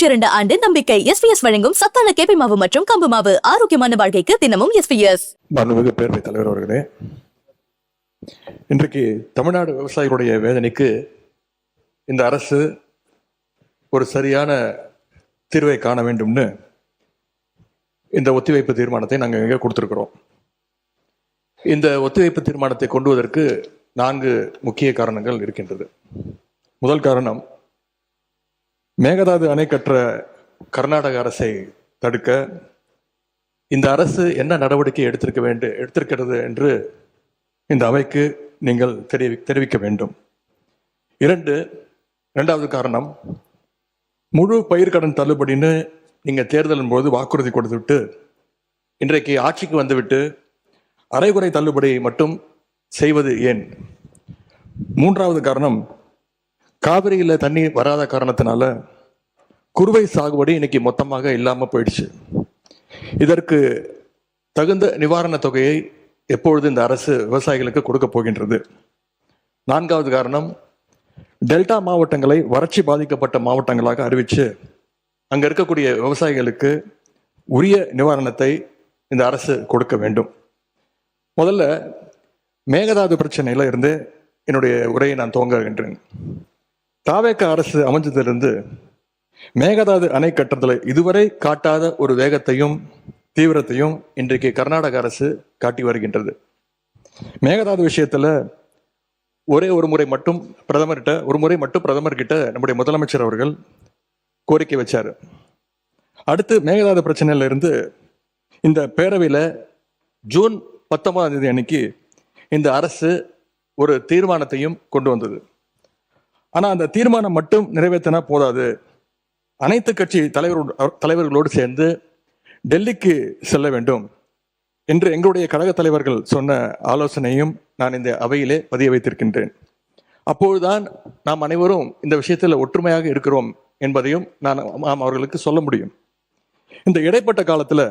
102 ஆண்டு நம்பிக்கை. எஸ்பிஎஸ் வழங்கும் சத்தான கேப்பை மாவு மற்றும் கம்பு மாவு. ஆரோக்கியமான வாழ்க்கைக்கு தினமும் எஸ்பிஎஸ். மாண்புமிகு பேரவைத் தலைவர் அவர்களே, இன்றைக்கு தமிழ்நாடு விவசாயிகளுடைய வேதனைக்கு இந்த அரசு ஒரு சரியான தீர்வை காண வேண்டும்னு இந்த ஒத்திவைப்பு தீர்மானத்தை நாங்கள் இங்கே கொடுத்துருக்குறோம். இந்த ஒத்திவைப்பு தீர்மானத்தை கொண்டு வருவதற்கு 4 முக்கிய காரணங்கள் இருக்கின்றது. முதல் காரணம், மேகதாது அணை கட்டுற கர்நாடக அரசை தடுக்க இந்த அரசு என்ன நடவடிக்கை எடுத்திருக்கிறது என்று இந்த அவைக்கு நீங்கள் தெரிவிக்க வேண்டும். இரண்டாவது காரணம், முழு பயிர்க்கடன் தள்ளுபடின்னு நீங்கள் தேர்தலின் போது வாக்குறுதி கொடுத்துவிட்டு இன்றைக்கு ஆட்சிக்கு வந்துவிட்டு அரைகுறை தள்ளுபடி மட்டும் செய்வது ஏன்? மூன்றாவது காரணம், காவிரியில் தண்ணீர் வராத காரணத்தினால குறுவை சாகுபடி இன்னைக்கு மொத்தமாக இல்லாமல் போயிடுச்சு. இதற்கு தகுந்த நிவாரண தொகையை எப்பொழுது இந்த அரசு விவசாயிகளுக்கு கொடுக்க போகின்றது? நான்காவது காரணம், டெல்டா மாவட்டங்களை வறட்சி பாதிக்கப்பட்ட மாவட்டங்களாக அறிவித்து அங்கே இருக்கக்கூடிய விவசாயிகளுக்கு உரிய நிவாரணத்தை இந்த அரசு கொடுக்க வேண்டும். முதல்ல மேகதாது பிரச்சனையில இருந்து என்னுடைய உரையை நான் துவங்குகின்றேன். தாவேக அரசு அமைஞ்சதிலிருந்து மேகதாது அணை கட்டுறதுல இதுவரை காட்டாத ஒரு வேகத்தையும் தீவிரத்தையும் இன்றைக்கு கர்நாடக அரசு காட்டி வருகின்றது. மேகதாது விஷயத்துல ஒரு முறை மட்டும் பிரதமர்கிட்ட நம்முடைய முதலமைச்சர் அவர்கள் கோரிக்கை வச்சாரு. அடுத்து மேகதாது பிரச்சனையில இருந்து இந்த பேரவையில ஜூன் 19ஆம் தேதி அன்னைக்கு இந்த அரசு ஒரு தீர்மானத்தையும் கொண்டு வந்தது. ஆனா அந்த தீர்மானம் மட்டும் நிறைவேற்றினா போதாது, அனைத்து கட்சி தலைவர்களோடு சேர்ந்து டெல்லிக்கு செல்ல வேண்டும் என்று எங்களுடைய கழக தலைவர்கள் சொன்ன ஆலோசனையும் நான் இந்த அவையிலே பதிய வைத்திருக்கின்றேன். அப்பொழுதுதான் நாம் அனைவரும் இந்த விஷயத்தில் ஒற்றுமையாக இருக்கிறோம் என்பதையும் நாம் அவர்களுக்கு சொல்ல முடியும். இந்த இடைப்பட்ட காலத்தில்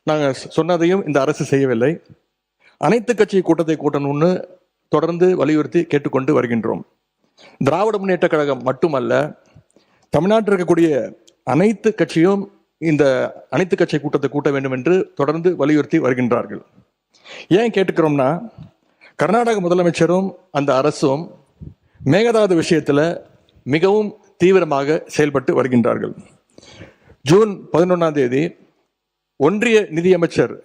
நாங்கள் சொன்னதையும் இந்த அரசு செய்யவில்லை. அனைத்து கட்சி கூட்டத்தை கூட்டணும்னு தொடர்ந்து வலியுறுத்தி கேட்டுக்கொண்டு வருகின்றோம். திராவிட முன்னேற்ற கழகம் மட்டுமல்ல, தமிழ்நாட்டில் இருக்கக்கூடிய அனைத்து கட்சியும் இந்த அனைத்து கட்சி கூட்டத்தை கூட்ட வேண்டும் என்று தொடர்ந்து வலியுறுத்தி வருகின்றார்கள். ஏன் கேட்டுக்கிறோம்னா, கர்நாடக முதலமைச்சரும் அந்த அரசும் மேகதாது விஷயத்தில் மிகவும் தீவிரமாக செயல்பட்டு வருகின்றார்கள். ஜூன் 11ஆம் தேதி ஒன்றிய நிதியமைச்சர்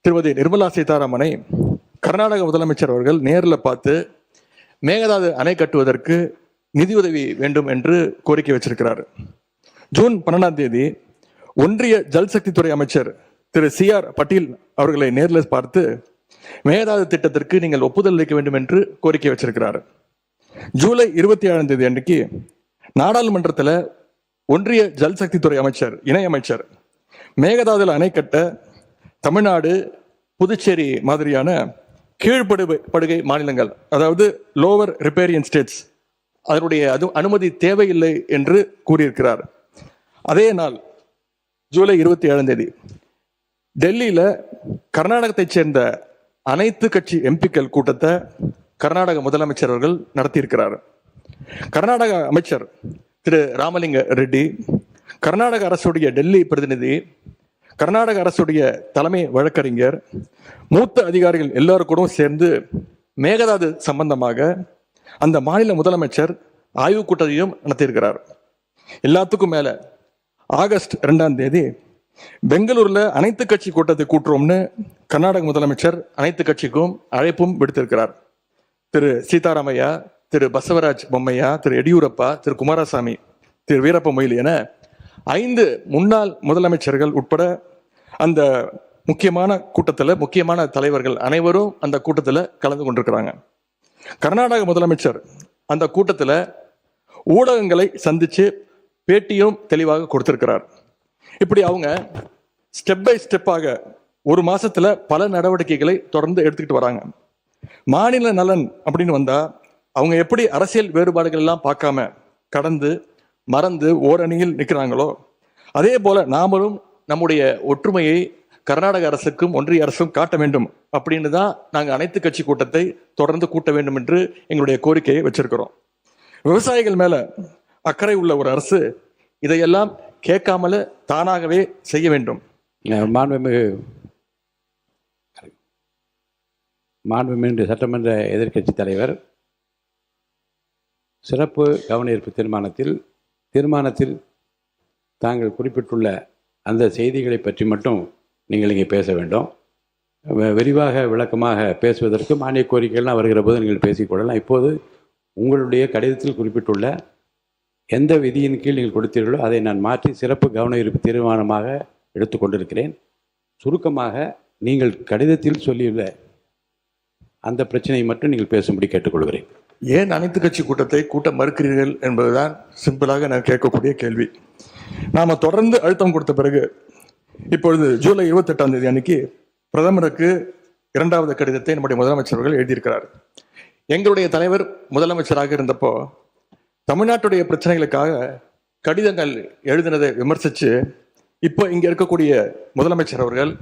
திருமதி நிர்மலா சீதாராமனை கர்நாடக முதலமைச்சர் அவர்கள் நேரில் பார்த்து மேகதாது அணை கட்டுவதற்கு நிதியுதவி வேண்டும் என்று கோரிக்கை வச்சிருக்கிறார். ஜூன் 12ஆம் தேதி ஒன்றிய ஜல்சக்தி துறை அமைச்சர் திரு CR பட்டீல் அவர்களை நேரில் பார்த்து மேகதாது திட்டத்திற்கு நீங்கள் ஒப்புதல் அளிக்க வேண்டும் என்று கோரிக்கை வச்சிருக்கிறார். ஜூலை 27ஆம் தேதி அன்றைக்கு நாடாளுமன்றத்தில் ஒன்றிய ஜல்சக்தி துறை அமைச்சர் இணையமைச்சர் மேகதாதுல அணை கட்ட தமிழ்நாடு, புதுச்சேரி மாதிரியான கீழ்ப்படுகை மாநிலங்கள், அதாவது லோவர் ரிப்பேரியன் ஸ்டேட்ஸ், அதனுடைய அனுமதி தேவையில்லை என்று கூறியிருக்கிறார். அதே நாள் ஜூலை 27ஆம் தேதி டெல்லியில கர்நாடகத்தைச் சேர்ந்த அனைத்து கட்சி எம்பிக்கள் கூட்டத்தை கர்நாடக முதலமைச்சர் அவர்கள் நடத்தியிருக்கிறார். கர்நாடக அமைச்சர் திரு ராமலிங்க ரெட்டி, கர்நாடக அரசுடைய டெல்லி பிரதிநிதி, கர்நாடக அரசுடைய தலைமை வழக்கறிஞர், மூத்த அதிகாரிகள் எல்லாரும் கூட சேர்ந்து மேகதாது சம்பந்தமாக அந்த மாநில முதலமைச்சர் ஆய்வுக் கூட்டத்தையும் நடத்தியிருக்கிறார். எல்லாத்துக்கும் மேல ஆகஸ்ட் 2ஆம் தேதி பெங்களூர்ல அனைத்து கட்சி கூட்டத்தை கூட்டுறோம்னு கர்நாடக முதலமைச்சர் அனைத்து கட்சிக்கும் அழைப்பும் விடுத்திருக்கிறார். திரு சீதாராமையா, திரு பசவராஜ் பொம்மையா, திரு எடியூரப்பா, திரு குமாரசாமி, திரு வீரப்ப மொய்லி என 5 முன்னாள் முதலமைச்சர்கள் உட்பட அந்த முக்கியமான கூட்டத்தில் முக்கியமான தலைவர்கள் அனைவரும் அந்த கூட்டத்தில் கலந்து கொண்டிருக்கிறாங்க. கர்நாடக முதலமைச்சர் அந்த கூட்டத்தில் ஊடகங்களை சந்திச்சு பேட்டியும் தெளிவாக கொடுத்திருக்கிறார். இப்படி அவங்க ஸ்டெப் பை ஸ்டெப்பாக ஒரு மாசத்துல பல நடவடிக்கைகளை தொடர்ந்து எடுத்துக்கிட்டு வராங்க. மாநில நலன் அப்படின்னு வந்தா அவங்க எப்படி அரசியல் வேறுபாடுகள் எல்லாம் பார்க்காம கடந்து மறந்து ஓரணியில் நிற்கிறாங்களோ, அதே போல நாமளும் நம்முடைய ஒற்றுமையை கர்நாடக அரசுக்கும் ஒன்றிய அரசும் காட்ட வேண்டும் அப்படின்னு தான் நாங்கள் அனைத்து கட்சி கூட்டத்தை தொடர்ந்து கூட்ட வேண்டும் என்று எங்களுடைய கோரிக்கையை வச்சிருக்கிறோம். விவசாயிகள் மேல அக்கறை உள்ள ஒரு அரசு இதையெல்லாம் கேட்காமல தானாகவே செய்ய வேண்டும். மாண்புமிகு சட்டமன்ற எதிர்க்கட்சி தலைவர், சிறப்பு கவன ஈர்ப்பு தீர்மானத்தில் தாங்கள் குறிப்பிட்டுள்ள அந்த செய்திகளை பற்றி மட்டும் நீங்கள் இங்கே பேச வேண்டும். விரிவாக விளக்கமாக பேசுவதற்கு மானிய கோரிக்கைகள்லாம் வருகிற போது நீங்கள் பேசிக்கொள்ளலாம். இப்போது உங்களுடைய கடிதத்தில் குறிப்பிட்டுள்ள எந்த விதியின் கீழ் நீங்கள் கொடுத்தீர்களோ அதை நான் மாற்றி சிறப்பு கவன ஈர்ப்பு தீர்மானமாக எடுத்துக்கொண்டிருக்கிறேன். சுருக்கமாக நீங்கள் கடிதத்தில் சொல்லியுள்ள அந்த பிரச்சனையை மட்டும் நீங்கள் பேசும்படி கேட்டுக்கொள்கிறேன். ஏன் அனைத்து கட்சி கூட்டத்தை கூட்ட மறுக்கிறீர்கள் என்பதுதான் சிம்பிளாக நான் கேட்கக்கூடிய கேள்வி. நாம தொடர்ந்து அழுத்தம் கொடுத்த பிறகு இப்பொழுது ஜூலை 28ஆம் தேதி அன்னைக்கு பிரதமருக்கு 2வது கடிதத்தை நம்முடைய முதலமைச்சர்கள் எழுதியிருக்கிறார். எங்களுடைய தலைவர் முதலமைச்சராக இருந்தப்போ தமிழ்நாட்டுடைய பிரச்சனைகளுக்காக கடிதங்கள் எழுதினதை விமர்சித்து இப்போ இங்க இருக்கக்கூடிய முதலமைச்சர் அவர்கள்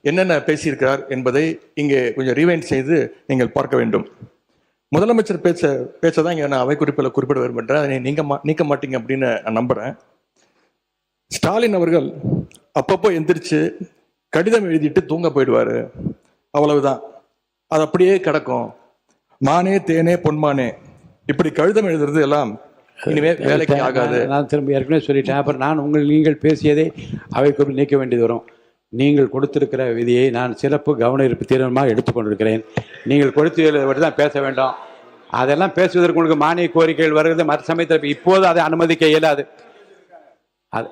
என்னென்ன பேசியிருக்கிறார் என்பதை இங்கே கொஞ்சம் ரீவைண்ட் செய்து நீங்கள் பார்க்க வேண்டும். முதலமைச்சர் பேச்சதான் இங்கே நான் அவை குறிப்பில் குறிப்பிட விரும்புகிறேன். அதை நீக்க மாட்டீங்க அப்படின்னு நான் நம்புறேன். ஸ்டாலின் அவர்கள் அப்பப்போ எந்திரிச்சு கடிதம் எழுதிட்டு தூங்க போயிடுவாரு, அவ்வளவுதான், அது அப்படியே கிடக்கும். மானே தேனே பொன்மானே இப்படி கடிதம் எழுதுறது எல்லாம் இனிமே வேலைக்கு ஆகாது. நான் திரும்ப ஏற்கனவே சொல்லிட்டேன். அப்புறம் நீங்கள் பேசியதை அவை குறிப்பில் நீக்க வேண்டியது வரும். நீங்கள் கொடுத்திருக்கிற விதியை நான் சிறப்பு கவன ஈர்ப்பு தீர்மானமாக எடுத்துக்கொண்டிருக்கிறேன். நீங்கள் கொடுத்ததை பற்றி தான் பேச வேண்டும். அதெல்லாம் பேசுவதற்கு உங்களுக்கு மானிய கோரிக்கைகள் வருகிறது. மற்ற சமயத்தில் இப்போது அதை அனுமதிக்க இயலாது. அது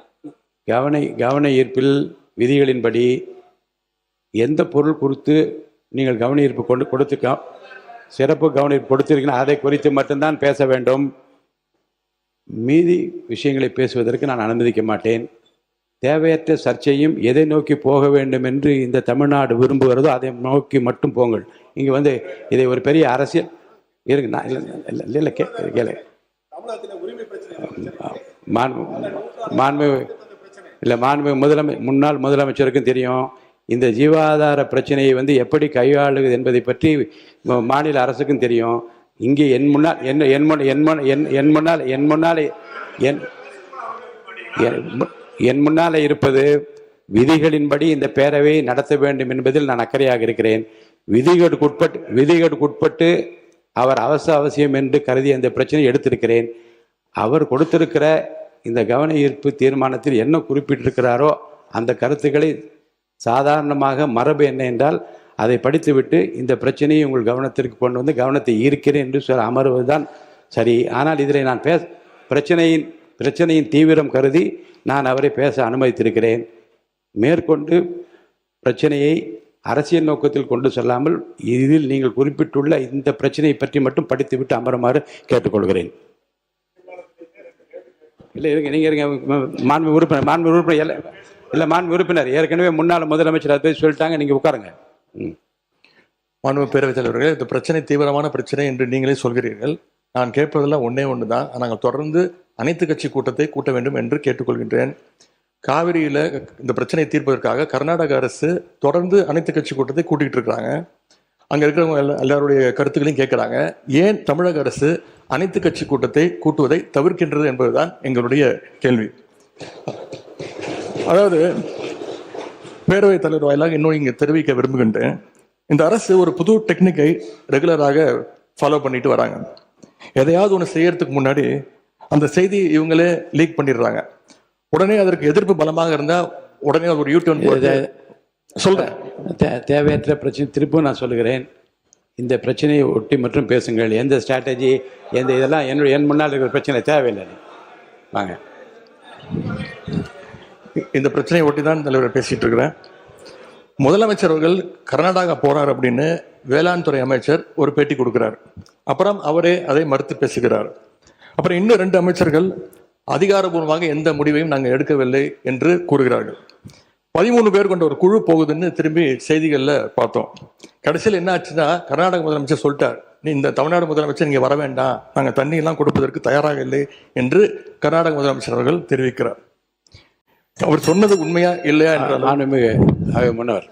கவன ஈர்ப்பில் விதிகளின்படி எந்த பொருள் குறித்து நீங்கள் கவன ஈர்ப்பு கொடுத்துக்க சிறப்பு கவன ஈர்ப்பு கொடுத்திருக்கீங்க அதை குறித்து மட்டும்தான் பேச வேண்டும். மீதி விஷயங்களை பேசுவதற்கு நான் அனுமதிக்க மாட்டேன். தேவையற்ற சர்ச்சையும் எதை நோக்கி போக வேண்டும் என்று இந்த தமிழ்நாடு விரும்புகிறதோ அதை நோக்கி மட்டும் போங்கள். இங்கே இதை ஒரு பெரிய அரசியல் இருக்கு. நான் இல்லை கேளு முன்னாள் முதலமைச்சருக்கும் தெரியும் இந்த ஜீவாதார பிரச்சனையை எப்படி கையாளுவது என்பதை பற்றி மாநில அரசுக்கும் தெரியும். இங்கே என் முன்னாலே இருப்பது விதிகளின்படி இந்த பேரவையை நடத்த வேண்டும் என்பதில் நான் அக்கறையாக இருக்கிறேன். விதிகளுக்குட்பட்டு அவர் அவசியம் என்று கருதி அந்த பிரச்சனையை எடுத்திருக்கிறேன். அவர் கொடுத்திருக்கிற இந்த கவன ஈர்ப்பு தீர்மானத்தில் என்ன குறிப்பிட்டிருக்கிறாரோ அந்த கருத்துக்களை சாதாரணமாக மரபு என்ன என்றால் அதை படித்துவிட்டு இந்த பிரச்சனையை உங்கள் கவனத்திற்கு கொண்டு கவனத்தை ஈர்க்கிறேன் என்று அமர்வதுதான் சரி. ஆனால் இதில் நான் பிரச்சனையின் தீவிரம் கருதி நான் அவரை பேச அனுமதித்திருக்கிறேன். மேற்கொண்டு பிரச்சனையை அரசியல் நோக்கத்தில் கொண்டு செல்லாமல் இதில் நீங்கள் குறிப்பிட்டுள்ள இந்த பிரச்சனையை பற்றி மட்டும் படித்துவிட்டு அமருமாறு கேட்டுக்கொள்கிறேன். இல்லை இருங்க, நீங்கள் இருங்க. மாண்பு உறுப்பினர் ஏற்கனவே முன்னாள் முதலமைச்சர் அதை சொல்லிட்டாங்க, நீங்கள் உட்காருங்க. மாண்பு பேரவைத் தலைவர்கள், இந்த பிரச்சனை தீவிரமான பிரச்சனை என்று நீங்களே சொல்கிறீர்கள். நான் கேட்பதெல்லாம் ஒன்று தான். நாங்கள் தொடர்ந்து அனைத்து கட்சி கூட்டத்தை கூட்ட வேண்டும் என்று கேட்டுக்கொள்கின்றேன். காவிரியில் இந்த பிரச்சனையை தீர்ப்பதற்காக கர்நாடக அரசு தொடர்ந்து அனைத்து கட்சி கூட்டத்தை கூட்டிகிட்டு இருக்கிறாங்க. அங்கே இருக்கிறவங்க எல்லாருடைய கருத்துக்களையும் கேட்குறாங்க. ஏன் தமிழக அரசு அனைத்து கட்சி கூட்டத்தை கூட்டுவதை தவிர்க்கின்றது என்பதுதான் எங்களுடைய கேள்வி. அதாவது பேரவைத் தலைவர் வாயிலாக இன்னும் இங்கே தெரிவிக்க விரும்புகின்றேன். இந்த அரசு ஒரு புது டெக்னிக்கை ரெகுலராக ஃபாலோ பண்ணிட்டு வராங்க. எதையாவது ஒன்று செய்யறதுக்கு முன்னாடி அந்த செய்தி இவங்களே லீக் பண்ணிடுறாங்க. உடனே அதற்கு எதிர்ப்பு பலமாக இருந்தால் உடனே ஒரு யூடியூன் சொல்றேன். தேவையற்ற பிரச்சனை திருப்பும் நான் சொல்லுகிறேன். இந்த பிரச்சனையை ஒட்டி மற்றும் பேசுங்கள். எந்த ஸ்ட்ராட்டஜி இதெல்லாம் என் முன்னால் இருக்கிற பிரச்சனை தேவையில்லை. வாங்க, இந்த பிரச்சனையை ஒட்டி தான் தலைவர் பேசிட்டு இருக்கிறேன். முதலமைச்சர் அவர்கள் கர்நாடகா போறார் அப்படின்னு வேளாண் துறை அமைச்சர் ஒரு பேட்டி கொடுக்கிறார். அப்புறம் அவரே அதை மறுத்து பேசுகிறார். அப்புறம் இன்னும் 2 அமைச்சர்கள் அதிகாரபூர்வமாக எந்த முடிவையும் நாங்கள் எடுக்கவில்லை என்று கூறுகிறார்கள். 13 பேர் கொண்ட ஒரு குழு போகுதுன்னு திரும்பி செய்திகளில் பார்த்தோம். கடைசியில் என்ன ஆச்சுன்னா, கர்நாடக முதலமைச்சர் சொல்லிட்டார், நீ இந்த தமிழ்நாடு முதலமைச்சர் இங்கே வர வேண்டாம், நாங்கள் தண்ணியெல்லாம் கொடுப்பதற்கு தயாராக இல்லை என்று கர்நாடக முதலமைச்சர் அவர்கள் தெரிவிக்கிறார். அவர் சொன்னது உண்மையா இல்லையா என்றால் முன்னவர்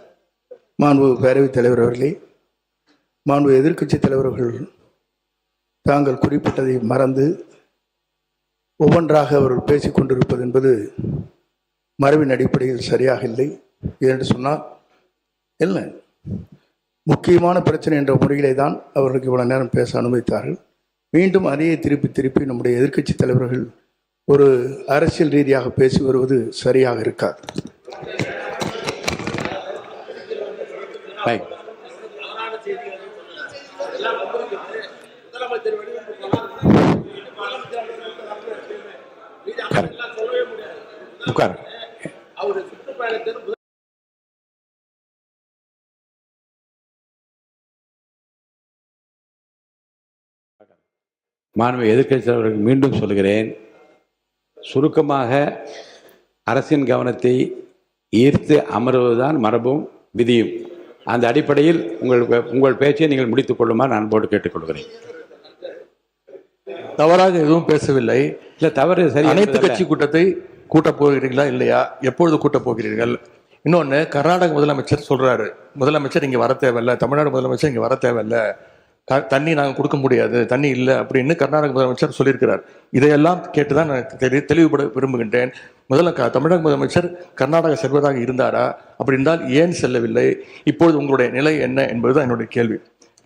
மாண்பு பேரவைத் தலைவர் அவர்களே, மாண்பு எதிர்க்கட்சி தலைவர்கள் தாங்கள் குறிப்பிட்டதை மறந்து ஒவ்வொன்றாக அவர்கள் பேசிக் கொண்டிருப்பது என்பது மரபின் அடிப்படையில் சரியாக இல்லை. என்று சொன்னால் இல்லை, முக்கியமான பிரச்சனை என்ற முறையிலே தான் அவர்களுக்கு இவ்வளவு நேரம் பேச அனுமதித்தார்கள். மீண்டும் அதையே திருப்பி நம்முடைய எதிர்க்கட்சி தலைவர்கள் ஒரு அரசியல் ரீதியாக பேசி வருவது சரியாக இருக்காது. மாண்பு எதிர்க்கட்சி தலைவர்களுக்கு மீண்டும் சொல்கிறேன், சுருக்கமாக அரசின் கவனத்தை ஈர்த்து அமர்வதுதான் மரபும் விதியும். அந்த அடிப்படையில் உங்கள் பேச்சை நீங்கள் முடித்துக் கொள்ளுமாறு நான் போட்டு கேட்டுக்கொள்கிறேன். தவறாக எதுவும் பேசவில்லை. இல்லை, தவறு சரி. அனைத்து கட்சி கூட்டத்தை கூட்டப் போகிறீர்களா இல்லையா, எப்பொழுது கூட்டப் போகிறீர்கள்? இன்னொன்று, கர்நாடக முதலமைச்சர் சொல்றாரு, முதலமைச்சர் இங்கே வர தேவையில்லை, தமிழ்நாடு முதலமைச்சர் இங்கே வர தேவையில்லை, தண்ணி நாங்கள் கொடுக்க முடியாது, தண்ணி இல்லை அப்படின்னு கர்நாடக முதலமைச்சர் சொல்லியிருக்கிறார். இதையெல்லாம் கேட்டுதான் நான் தெளிவுபட விரும்புகின்றேன். முதல்ல தமிழக முதலமைச்சர் கர்நாடகா செல்வதாக இருந்தாரா? அப்படி இருந்தால் ஏன் செல்லவில்லை? இப்பொழுது உங்களுடைய நிலை என்ன என்பதுதான் என்னுடைய கேள்வி.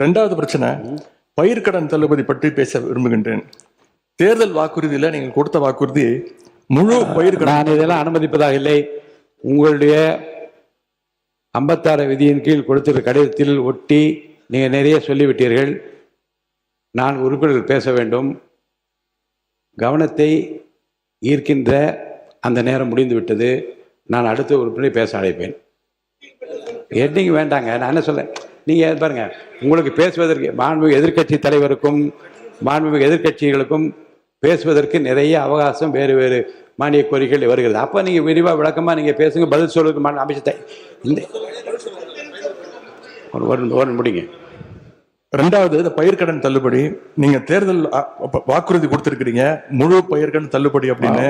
ரெண்டாவது பிரச்சனை, பயிர்க்கடன் தள்ளுபடி பற்றி பேச விரும்புகின்றேன். தேர்தல் வாக்குறுதியில் நீங்கள் கொடுத்த வாக்குறுதி முழு பயிர்க்கடன். நான் இதெல்லாம் அனுமதிப்பதாக இல்லை. உங்களுடைய 56 விதியின் கீழ் கொடுத்திருக்கிற கடிதத்தில் ஒட்டி நீங்கள் நிறைய சொல்லிவிட்டீர்கள். நான் உறுப்பினர்கள் பேச வேண்டும். கவனத்தை ஈர்க்கின்ற அந்த நேரம் முடிந்து விட்டது. நான் அடுத்த உறுப்பினரை பேச அழைப்பேன். எட்டிங்க வேண்டாங்க, நான் என்ன சொல்ல, நீங்கள் பாருங்க, உங்களுக்கு பேசுவதற்கு மாண்புமிகு எதிர்க்கட்சி தலைவருக்கும் மாண்புமிகு எதிர்க்கட்சிகளுக்கும் பேசுவதற்கு நிறைய அவகாசம் வேறு வேறு மானிய கோரிக்கைகள் வருகிறது. அப்போ நீங்கள் விரிவாக விளக்கமாக நீங்கள் பேசுங்க, பதில் சொல்வதற்கு அமைச்சத்தை இந்த ஒரு முடிங்க. ரெண்டாவது, இந்த பயிர்க்கடன் தள்ளுபடி நீங்க தேர்தல் வாக்குறுதி கொடுத்திருக்கிறீங்க, முழு பயிர்க்கடன் தள்ளுபடி அப்படின்னு.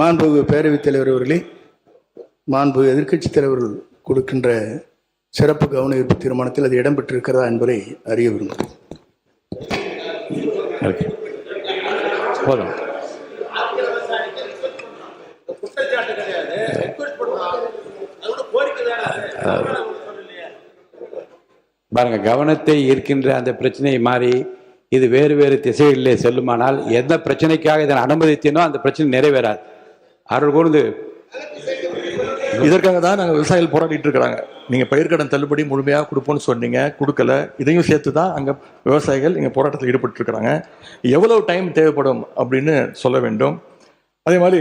மாண்புமிகு பேரவைத் தலைவர் அவர்களே, மாண்பு எதிர்க்கட்சி தலைவர்கள் கொடுக்கின்ற சிறப்பு கவன ஈர்ப்பு தீர்மானத்தில் அது இடம்பெற்றிருக்கிறதா என்பதை அறிய விரும்புகிறேன். போதும். பாருங்க, கவனத்தை ஈர்க்கின்ற அந்த பிரச்சனையை மாறி இது வேறு வேறு திசைகளிலே செல்லுமானால் எந்த பிரச்சனைக்காக இதை அனுமதித்தேனோ அந்த பிரச்சனை நிறைவேறாது. அருள் கூர்ந்து இதற்காக தான் நாங்கள் விவசாயிகள் போராடிட்டு இருக்கிறாங்க. நீங்க பயிர்க்கடன் தள்ளுபடி முழுமையாக கொடுப்போம்னு சொன்னீங்க, கொடுக்கல. இதையும் சேர்த்து தான் அங்க விவசாயிகள் இங்க போராட்டத்தில் ஈடுபட்டு இருக்கிறாங்க. எவ்வளவு டைம் தேவைப்படும் அப்படின்னு சொல்ல வேண்டும். அதே மாதிரி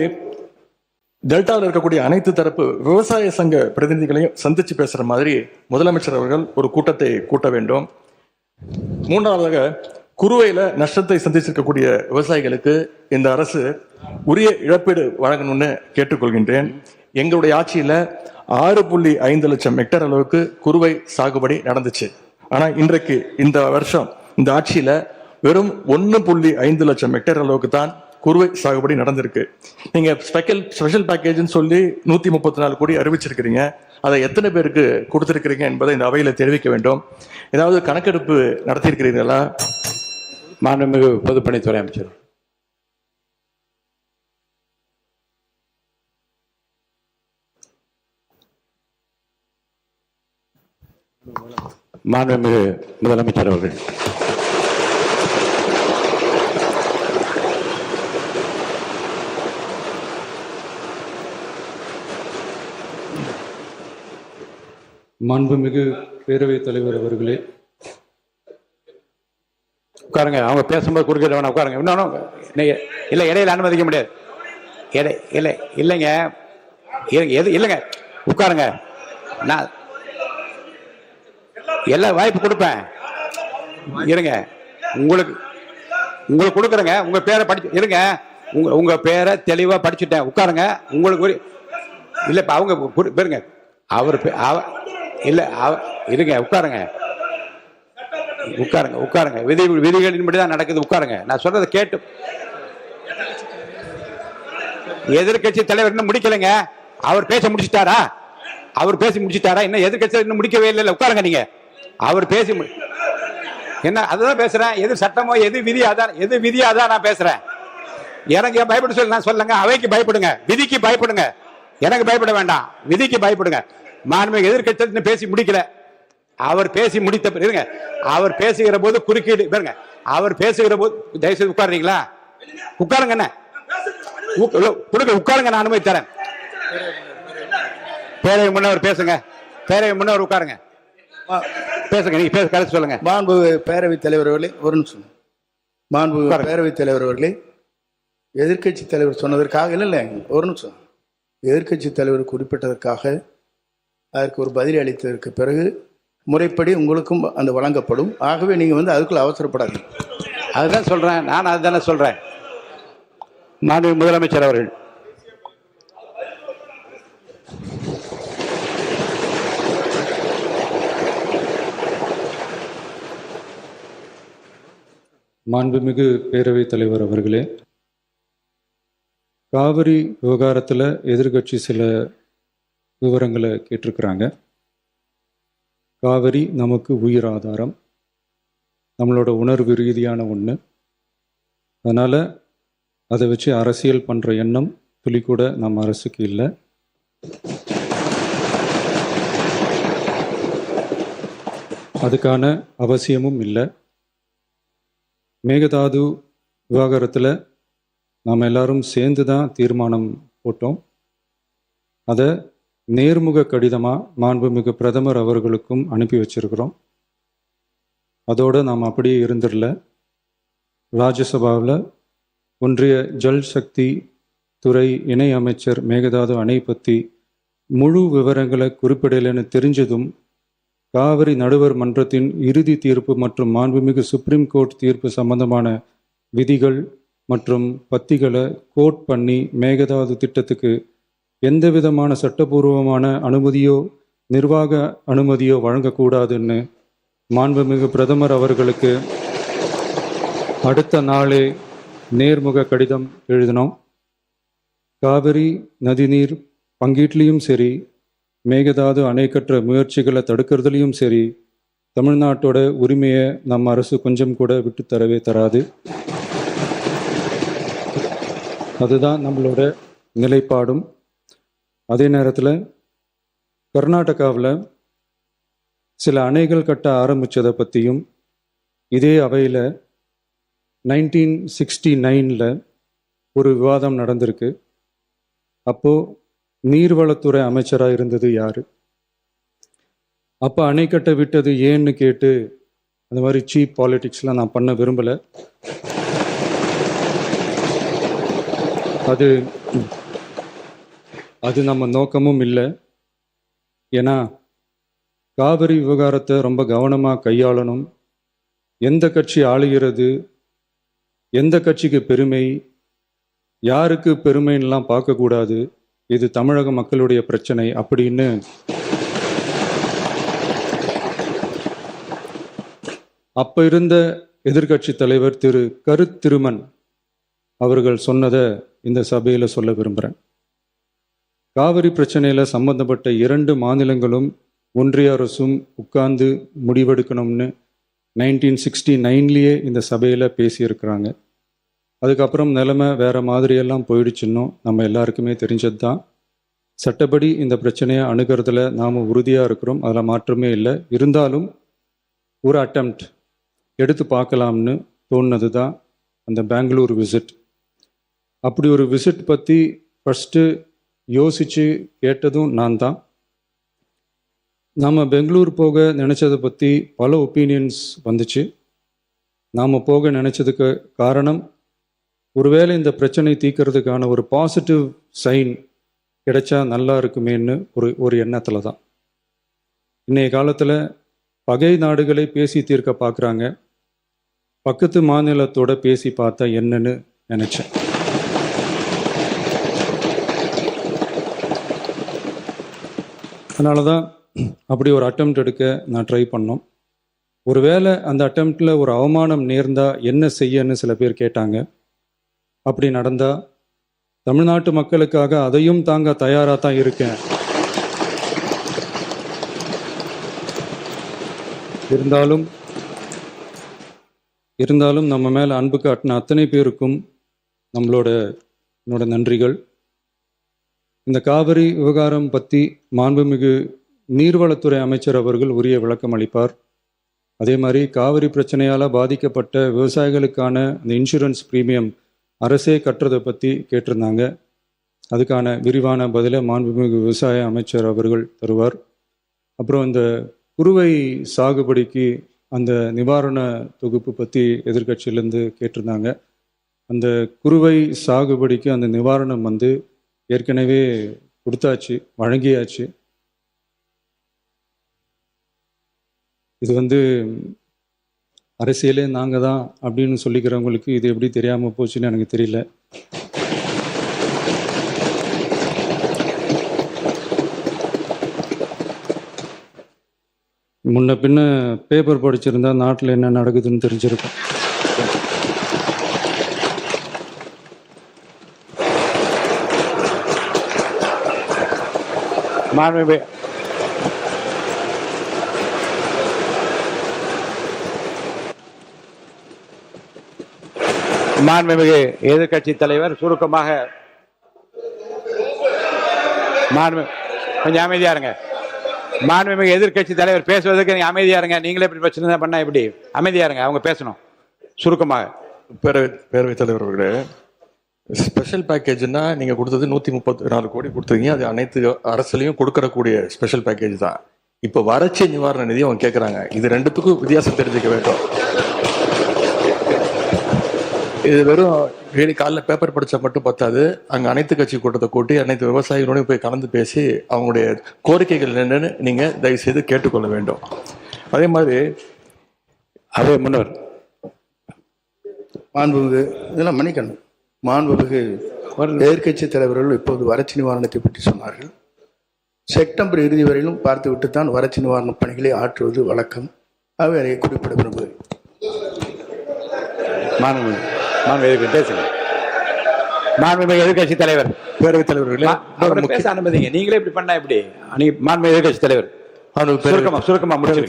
டெல்டாவில் இருக்கக்கூடிய அனைத்து தரப்பு விவசாய சங்க பிரதிநிதிகளையும் சந்திச்சு பேசுற மாதிரி முதலமைச்சர் அவர்கள் ஒரு கூட்டத்தை கூட்ட வேண்டும். மூன்றாவதாக, குறுவையில நஷ்டத்தை சந்திச்சிருக்கக்கூடிய விவசாயிகளுக்கு இந்த அரசு உரிய இழப்பீடு வழங்கணும்னு கேட்டுக்கொள்கின்றேன். எங்களுடைய ஆட்சியில 6.5 லட்சம் ஹெக்டேர் அளவுக்கு குறுவை சாகுபடி நடந்துச்சு. ஆனா இன்றைக்கு இந்த வருஷம் இந்த ஆட்சியில வெறும் 1.5 லட்சம் ஹெக்டேர் அளவுக்கு தான் குறுவை சாகுபடி நடந்திருக்கு. நீங்க ஸ்பெஷல் பேக்கேஜ்னு சொல்லி 134 கோடி அறிவிச்சிருக்கிறீங்க. அதை எத்தனை பேருக்கு கொடுத்திருக்கிறீங்க என்பதை இந்த அவையில தெரிவிக்க வேண்டும். ஏதாவது கணக்கெடுப்பு நடத்தியிருக்கிறீர்களா? மாண்புமிகு பொதுப்பணித்துறை அமைச்சர். மாண்புமிகு முதலமைச்சர் அவர்கள். மாண்புமிகு பேரவைத் தலைவர் அவர்களே, உட்காருங்க. அவங்க பேசும்போது குறுக்கிட வேணாம், உட்காருங்க. இன்னொன்று இல்லை, இடையில அனுமதிக்க முடியாது. இல்லைங்க, இல்லைங்க, உட்காருங்க. நான் எல்லா வாய்ப்பு கொடுப்பேன். இருங்க, உங்களுக்கு கொடுக்குறேங்க. உங்க பேரை படிச்சு இருங்க. உங்க பேரை தெளிவா படிச்சுட்டேன். உட்காருங்க. உங்களுக்கு இல்லை, இப்போ அவங்க பேருங்க. அவர் இல்லை, இருங்க, உட்காருங்க. விதிகளின்படி தான் நடக்குது. உட்காருங்க. நான் சொல்றதை கேட்டு. எதிர்கட்சி தலைவர் இன்னும் முடிக்கலைங்க. அவர் பேச முடிச்சுட்டாரா? இன்னும் எதிர்கட்சி இன்னும் முடிக்கவே இல்லை. உட்காருங்க. நீங்க அவர் பேசி என்ன அதுதான் பேசுறேன். எது சட்டமோ எது விதி அதான், எது விதியோ அதான் நான் பேசுறேன். எனக்கு பயப்பட சொல்லி நான் சொல்லுங்க. அவைக்கு பயப்படுங்க, விதிக்கு பயப்படுங்க. எனக்கு பயப்பட வேண்டாம், விதிக்கு பயப்படுங்க. மாண்புமிகு எதிர்க்கட்சி பேசி முடிக்கல. அவர் பேசி முடித்த இருங்க. அவர் பேசுகிற போது குறுக்கீடு பாருங்க. அவர் பேசுகிற போது தயவுசெய்து உட்காருறீங்களா? உட்காருங்க. என்ன கொடுங்க, உட்காருங்க, நான் அனுமதி தரேன். பேரவை முன்னவர் பேசுங்க. பேரவை முன்னவர் உட்காருங்க, பேசுங்க. நீங்க பேச கருத்து சொல்லுங்க. மாண்பு பேரவைத் தலைவர் அவர்களே, ஒரு நிமிஷம். மாண்பு பேரவைத் தலைவர் அவர்களே, எதிர்க்கட்சி தலைவர் சொன்னதற்காக இல்லை, ஒரு நிமிஷம். எதிர்க்கட்சி தலைவர் குறிப்பிட்டதற்காக அதற்கு ஒரு பதில் அளித்ததற்கு பிறகு முறைப்படி உங்களுக்கும் அந்த வழங்கப்படும். ஆகவே நீங்கள் அதுக்குள்ள அவசரப்படாதீங்க. அதுதான் சொல்றேன், நான் அதுதானே சொல்றேன். மாண்பு முதலமைச்சர் அவர்கள். மாண்புமிகு பேரவைத் தலைவர் அவர்களே, காவிரி விவகாரத்தில் எதிர்கட்சி சில விவரங்களை கேட்டிருக்கிறாங்க. காவிரி நமக்கு உயிர் ஆதாரம், நம்மளோட உணர்வு ரீதியான ஒன்று. அதனால் அதை வச்சு அரசியல் பண்ணுற எண்ணம் துளி கூட நம்ம அரசுக்கு இல்லை. அதுக்கான அவசியமும் இல்லை. மேகதாது விவகாரத்தில் நாம் எல்லாரும் சேர்ந்து தான் தீர்மானம் போட்டோம். அதை நேர்முக கடிதமாக மாண்புமிகு பிரதமர் அவர்களுக்கும் அனுப்பி வச்சிருக்கிறோம். அதோடு நாம் அப்படியே இருந்துடல. ராஜ்யசபாவில் ஒன்றிய ஜல் சக்தி துறை இணை அமைச்சர் மேகதாது அணை பற்றி முழு விவரங்களை குறிப்பிடலைன்னு தெரிஞ்சதும் காவிரி நடுவர் மன்றத்தின் இறுதி தீர்ப்பு மற்றும் மாண்புமிகு சுப்ரீம் கோர்ட் தீர்ப்பு சம்பந்தமான விதிகள் மற்றும் பத்திகளை கோட் பண்ணி மேகதாது திட்டத்துக்கு எந்த விதமான சட்டபூர்வமான அனுமதியோ நிர்வாக அனுமதியோ வழங்கக்கூடாதுன்னு மாண்புமிகு பிரதமர் அவர்களுக்கு அடுத்த நாளே நேர்முக கடிதம் எழுதினோம். காவிரி நதிநீர் பங்கீட்லேயும் சரி, மேகதாது அணை கட்டுற முயற்சிகளை தடுக்கிறதுலையும் சரி, தமிழ்நாட்டோட உரிமையை நம்ம அரசு கொஞ்சம் கூட விட்டு தரவே தராது. அதுதான் நம்மளோட நிலைப்பாடும். அதே நேரத்தில் கர்நாடகாவில் சில அணைகள் கட்ட ஆரம்பித்ததை பற்றியும் இதே அவையில் 1969 ஒரு விவாதம் நடந்திருக்கு. அப்போது நீர்வளத்துறை அமைச்சராக இருந்தது யார்? அப்போ அணை கட்ட விட்டது ஏன்னு கேட்டு அந்த மாதிரி சீப் பாலிடிக்ஸ்லாம் நான் பண்ண விரும்பலை. அது நம்ம நோக்கமும் இல்லை. ஏன்னா காவிரி விவகாரத்தை ரொம்ப கவனமாக கையாளணும். எந்த கட்சி ஆளுகிறது, எந்த கட்சிக்கு பெருமை, யாருக்கு பெருமைன்னெலாம் பார்க்கக்கூடாது. இது தமிழக மக்களுடைய பிரச்சனை அப்படின்னு அப்போ இருந்த எதிர்க்கட்சி தலைவர் திரு கருத்திருமன் அவர்கள் சொன்னதை இந்த சபையில் சொல்ல விரும்புகிறேன். காவிரி பிரச்சனையில் சம்பந்தப்பட்ட 2 மாநிலங்களும் ஒன்றிய அரசும் உட்கார்ந்து முடிவெடுக்கணும்னு 1969 இந்த சபையில் பேசியிருக்கிறாங்க. அதுக்கப்புறம் நிலைமை வேறு மாதிரியெல்லாம் போயிடுச்சுன்னும் நம்ம எல்லாருக்குமே தெரிஞ்சது தான். சட்டப்படி இந்த பிரச்சனையை அணுகிறதுல நாம் உறுதியாக இருக்கிறோம், அதில் மாற்றமே இல்லை. இருந்தாலும் ஒரு அட்டெம்ப்ட் எடுத்து பார்க்கலாம்னு தோணுனது தான் அந்த பெங்களூர் விசிட். அப்படி ஒரு விசிட் பற்றி ஃபஸ்ட்டு யோசித்து கேட்டதும் நான் தான். நாம் பெங்களூர் போக நினச்சதை பற்றி பல ஒப்பீனியன்ஸ் வந்துச்சு. நாம் போக நினச்சதுக்கு காரணம், ஒருவேளை இந்த பிரச்சனை தீர்க்கறதுக்கான ஒரு பாசிட்டிவ் சைன் கிடைச்சா நல்லா இருக்குமேன்னு ஒரு எண்ணத்தில் தான். இன்றைய காலத்தில் பகை நாடுகளை பேசி தீர்க்க பார்க்குறாங்க. பக்கத்து மாநிலத்தோட பேசி பார்த்தா என்னன்னு நினச்சேன். அதனால தான் அப்படி ஒரு அட்டெம்ப்ட் எடுக்க நான் ட்ரை பண்ணோம். ஒருவேளை அந்த அட்டெம்ப்டில் ஒரு அவமானம் நேர்ந்தால் என்ன செய்யன்னு சில பேர் கேட்டாங்க. அப்படி நடந்தால் தமிழ்நாட்டு மக்களுக்காக அதையும் தாங்க தயாராக தான் இருக்கேன். இருந்தாலும் இருந்தாலும் நம்ம மேலே அன்பு காட்டின அத்தனை பேருக்கும் என்னோட நன்றிகள். இந்த காவிரி விவகாரம் பற்றி மாண்புமிகு நீர்வளத்துறை அமைச்சர் அவர்கள் உரிய விளக்கம் அளிப்பார். அதே மாதிரி காவிரி பிரச்சனையால் பாதிக்கப்பட்ட விவசாயிகளுக்கான அந்த இன்சூரன்ஸ் ப்ரீமியம் அரசே கட்டுறதை பற்றி கேட்டிருந்தாங்க. அதுக்கான விரிவான பதிலை மாண்புமிகு விவசாய அமைச்சர் அவர்கள் தருவார். அப்புறம் இந்த குறுவை சாகுபடிக்கு அந்த நிவாரண தொகுப்பு பற்றி எதிர்க்கட்சியிலேருந்து கேட்டிருந்தாங்க. அந்த குறுவை சாகுபடிக்கு அந்த நிவாரணம் ஏற்கனவே கொடுத்தாச்சு, வழங்கியாச்சு. இது அரசியலே நாங்கள் தான் அப்படின்னு சொல்லிக்கிறவங்களுக்கு இது எப்படி தெரியாமல் போச்சுன்னு எனக்கு தெரியல. முன்ன பின்ன பேப்பர் படிச்சிருந்தா நாட்டில் என்ன நடக்குதுன்னு தெரிஞ்சிருக்கும். மாண்புமிகு எதிர்க்கட்சி தலைவர் சுருக்கமாக கொஞ்சம் அமைதியா இருங்க. மாண்புமிகு எதிர்க்கட்சி தலைவர் பேசுவதற்கு நீங்க அமைதியா இருங்க. நீங்களே இப்படி பிரச்சனை பண்ணா எப்படி? அமைதியா இருங்க, அவங்க பேசணும் சுருக்கமாக. பேரவைத் தலைவர் அவர்களே, ஸ்பெஷல் பேக்கேஜ்னா நீங்க கொடுத்தது 134 கோடி கொடுத்துருக்கீங்க. அது அனைத்து அரசுலையும் கொடுக்கறக்கூடிய ஸ்பெஷல் பேக்கேஜ் தான். இப்போ வறட்சி நிவாரண நிதி அவங்க கேட்குறாங்க. இது ரெண்டுத்துக்கும் வித்தியாசம் தெரிஞ்சுக்க வேண்டும். இது வெறும் டெய்லி காலைல பேப்பர் படித்தா மட்டும் பத்தாது. அங்கே அனைத்து கட்சி கூட்டத்தை கூட்டி அனைத்து விவசாயிகளோடையும் போய் கலந்து பேசி அவங்களுடைய கோரிக்கைகள் என்னன்னு நீங்கள் தயவுசெய்து கேட்டுக்கொள்ள வேண்டும். அதே மாதிரி முன்னர் மாண்புமிகு இதெல்லாம் மன்னிக்கணும். மாண்புமிகு எதிர்க்கட்சி தலைவர்கள் இப்போது வறட்சி நிவாரணத்தை பற்றி சொன்னார்கள். செப்டம்பர் இறுதி வரையிலும் பார்த்துவிட்டு தான் வறட்சி நிவாரண பணிகளை ஆற்றுவது வழக்கம். அவை அதை குறிப்பிட விரும்புகிறேன். எதிர்கட்சி தலைவர், பேரவைத் தலைவர்களே, அனுமதிங்க. நீங்களே இப்படி பண்ணா எப்படி? மாண்புமிகு எதிர்கட்சி தலைவர்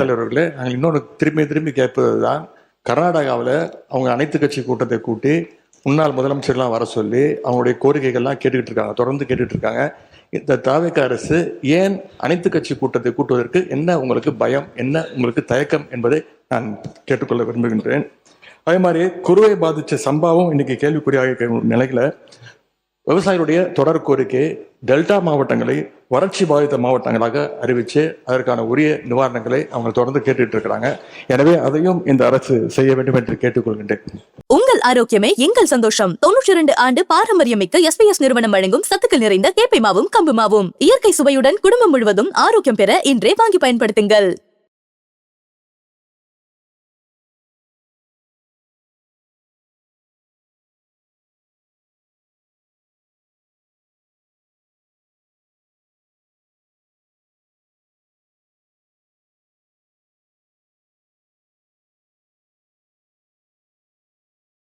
தலைவர்களே, நாங்கள் இன்னொன்று திரும்பி கேட்பதுதான், கர்நாடகாவில் அவங்க அனைத்து கட்சி கூட்டத்தை கூட்டி முன்னாள் முதலமைச்சர்லாம் வர சொல்லி அவங்களுடைய கோரிக்கைகள்லாம் கேட்டுக்கிட்டு இருக்காங்க, தொடர்ந்து கேட்டுட்டு இருக்காங்க. இந்த தாவேக அரசு ஏன் அனைத்து கட்சி கூட்டத்தை கூட்டுவதற்கு என்ன உங்களுக்கு பயம், என்ன உங்களுக்கு தயக்கம் என்பதை நான் கேட்டுக்கொள்ள விரும்புகின்றேன். அதே மாதிரி குறுவை பாதித்த சம்பவம் இன்னைக்கு கேள்விக்குறியாக நிலையில விவசாயிகளுடைய தொடர் கோரிக்கை டெல்டா மாவட்டங்களை வறட்சி பாதித்த மாவட்டங்களாக அறிவித்து அதற்கான உரிய நிவாரணங்களை அவங்க தொடர்ந்து கேட்டுட்டு இருக்கிறாங்க. எனவே அதையும் இந்த அரசு செய்ய வேண்டும் என்று கேட்டுக்கொள்கின்றேன். உங்கள் ஆரோக்கியமே எங்கள் சந்தோஷம். 92 ஆண்டு பாரம்பரியமிக்க எஸ்பிஎஸ் நிறுவனம் வழங்கும் சத்துக்கள் நிறைந்த கேப்பை மாவும் கம்பு மாவும் இயற்கை சுவையுடன் குடும்பம் முழுவதும் ஆரோக்கியம் பெற இன்றே வாங்கி பயன்படுத்துங்கள்.